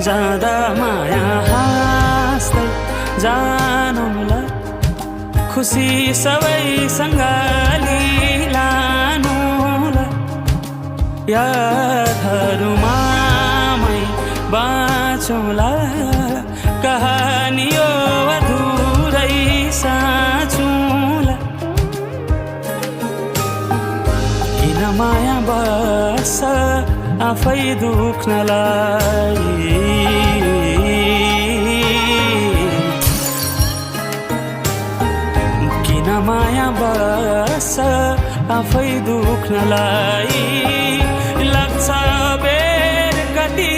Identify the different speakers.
Speaker 1: जाँदा माया हाँस्दै जानुला खुसी सबैसँग लिलानुला यादहरूमा मै बाँचौँला कहानी यो अधुरै साँचौँला किन माया बस्छ आफै दुख्नलाई किन माया बस्छ आफै दुख्नलाई लाग्छ बेर कति